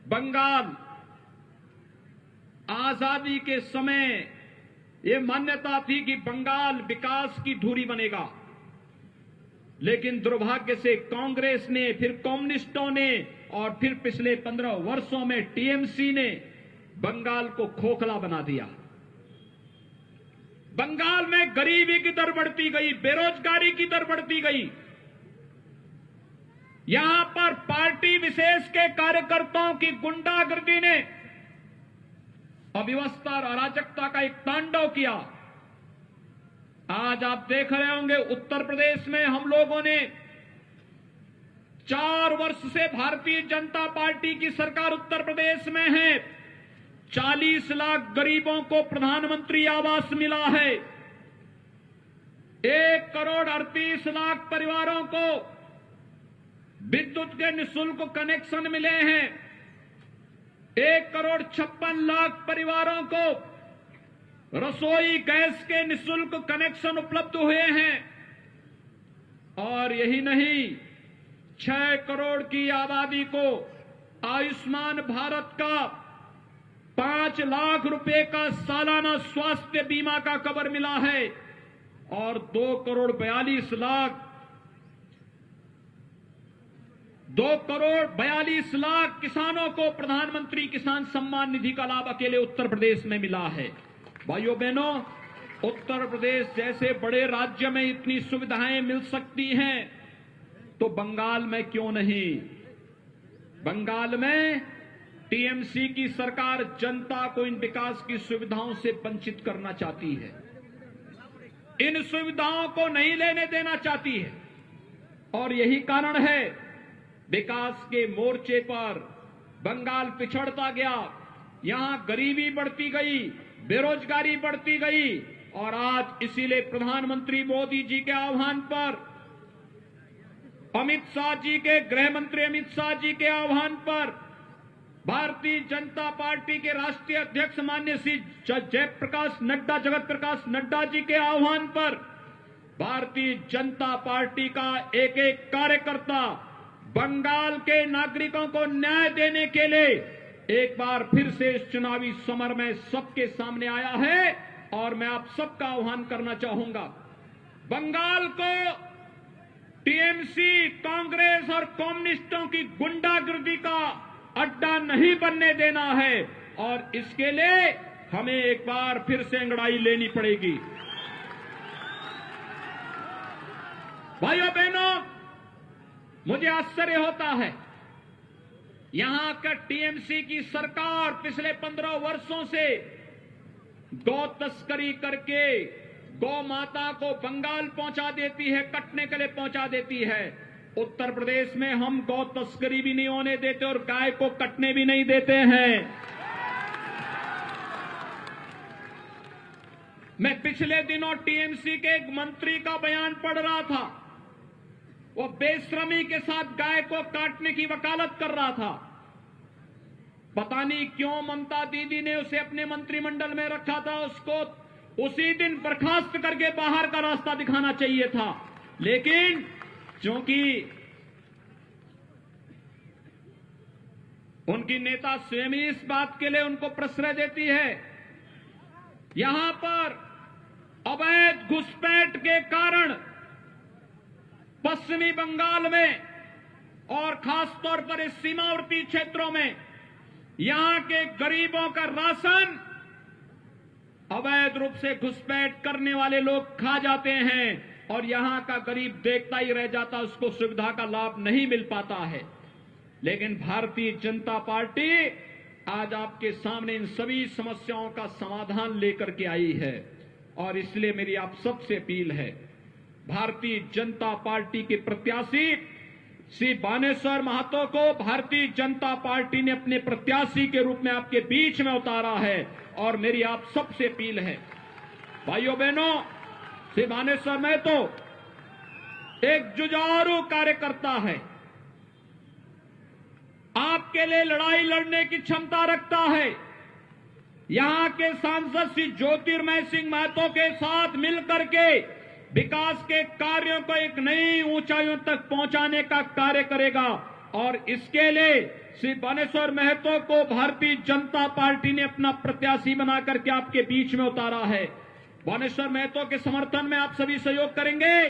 बंगाल आजादी के समय ये मान्यता थी कि बंगाल विकास की धुरी बनेगा, लेकिन दुर्भाग्य से कांग्रेस ने, फिर कम्युनिस्टों ने और फिर पिछले 15 वर्षों में टीएमसी ने बंगाल को खोखला बना दिया। बंगाल में गरीबी की दर बढ़ती गई, बेरोजगारी की दर बढ़ती गई। यहां पर पार्टी विशेष के कार्यकर्ताओं की गुंडागर्दी ने अव्यवस्था और अराजकता का एक तांडव किया। आज आप देख रहे होंगे उत्तर प्रदेश में हम लोगों ने 4 वर्ष से भारतीय जनता पार्टी की सरकार उत्तर प्रदेश में है। 40 लाख गरीबों को प्रधानमंत्री आवास मिला है। 1 करोड़ 38 लाख परिवारों को विद्युत के निःशुल्क कनेक्शन मिले हैं। 1 करोड़ 56 लाख परिवारों को रसोई गैस के निःशुल्क कनेक्शन उपलब्ध हुए हैं। और यही नहीं, 6 करोड़ की आबादी को आयुष्मान भारत का 5 लाख रुपए का सालाना स्वास्थ्य बीमा का कवर मिला है और 2 करोड़ 42 लाख किसानों को प्रधानमंत्री किसान सम्मान निधि का लाभ अकेले उत्तर प्रदेश में मिला है। भाइयों बहनों, उत्तर प्रदेश जैसे बड़े राज्य में इतनी सुविधाएं मिल सकती हैं तो बंगाल में क्यों नहीं? बंगाल में टीएमसी की सरकार जनता को इन विकास की सुविधाओं से वंचित करना चाहती है, इन सुविधाओं को नहीं लेने देना चाहती है। और यही कारण है विकास के मोर्चे पर बंगाल पिछड़ता गया। यहां गरीबी बढ़ती गई, बेरोजगारी बढ़ती गई और आज इसीलिए प्रधानमंत्री मोदी जी के आह्वान पर, अमित शाह जी के, गृह मंत्री अमित शाह जी के आह्वान पर, भारतीय जनता पार्टी के राष्ट्रीय अध्यक्ष माननीय श्री जगत प्रकाश नड्डा जी के आह्वान पर भारतीय जनता पार्टी का एक एक कार्यकर्ता बंगाल के नागरिकों को न्याय देने के लिए एक बार फिर से इस चुनावी समर में सबके सामने आया है। और मैं आप सबका आह्वान करना चाहूंगा, बंगाल को टीएमसी, कांग्रेस और कम्युनिस्टों की गुंडागर्दी का अड्डा नहीं बनने देना है और इसके लिए हमें एक बार फिर से अंगड़ाई लेनी पड़ेगी। भाइयों बहनों, मुझे आश्चर्य होता है, यहां का टीएमसी की सरकार पिछले 15 वर्षों से गौ तस्करी करके गौ माता को बंगाल पहुंचा देती है, कटने के लिए पहुंचा देती है। उत्तर प्रदेश में हम गौ तस्करी भी नहीं होने देते और गाय को कटने भी नहीं देते हैं। मैं पिछले दिनों टीएमसी के एक मंत्री का बयान पढ़ रहा था। वो बेशर्मी के साथ गाय को काटने की वकालत कर रहा था। पता नहीं क्यों ममता दीदी ने उसे अपने मंत्रिमंडल में रखा था। उसको उसी दिन बर्खास्त करके बाहर का रास्ता दिखाना चाहिए था, लेकिन क्योंकि उनकी नेता स्वयं ही इस बात के लिए उनको प्रश्रय देती है। यहां पर अवैध घुसपैठ के कारण पश्चिमी बंगाल में और खासतौर पर इस सीमावर्ती क्षेत्रों में यहां के गरीबों का राशन अवैध रूप से घुसपैठ करने वाले लोग खा जाते हैं और यहां का गरीब देखता ही रह जाता, उसको सुविधा का लाभ नहीं मिल पाता है। लेकिन भारतीय जनता पार्टी आज आपके सामने इन सभी समस्याओं का समाधान लेकर के आई है और इसलिए मेरी आप सबसे अपील है, भारतीय जनता पार्टी के प्रत्याशी श्री बानेश्वर महतो को भारतीय जनता पार्टी ने अपने प्रत्याशी के रूप में आपके बीच में उतारा है और मेरी आप सबसे अपील है, भाइयों बहनों, श्री बानेश्वर महतो एक जुझारू कार्यकर्ता है, आपके लिए लड़ाई लड़ने की क्षमता रखता है। यहां के सांसद श्री ज्योतिर्मय सिंह महतो के साथ मिलकर के विकास के कार्यों को एक नई ऊंचाइयों तक पहुंचाने का कार्य करेगा और इसके लिए श्री बानेश्वर महतो को भारतीय जनता पार्टी ने अपना प्रत्याशी बना करके आपके बीच में उतारा है। बानेश्वर महतो के समर्थन में आप सभी सहयोग करेंगे।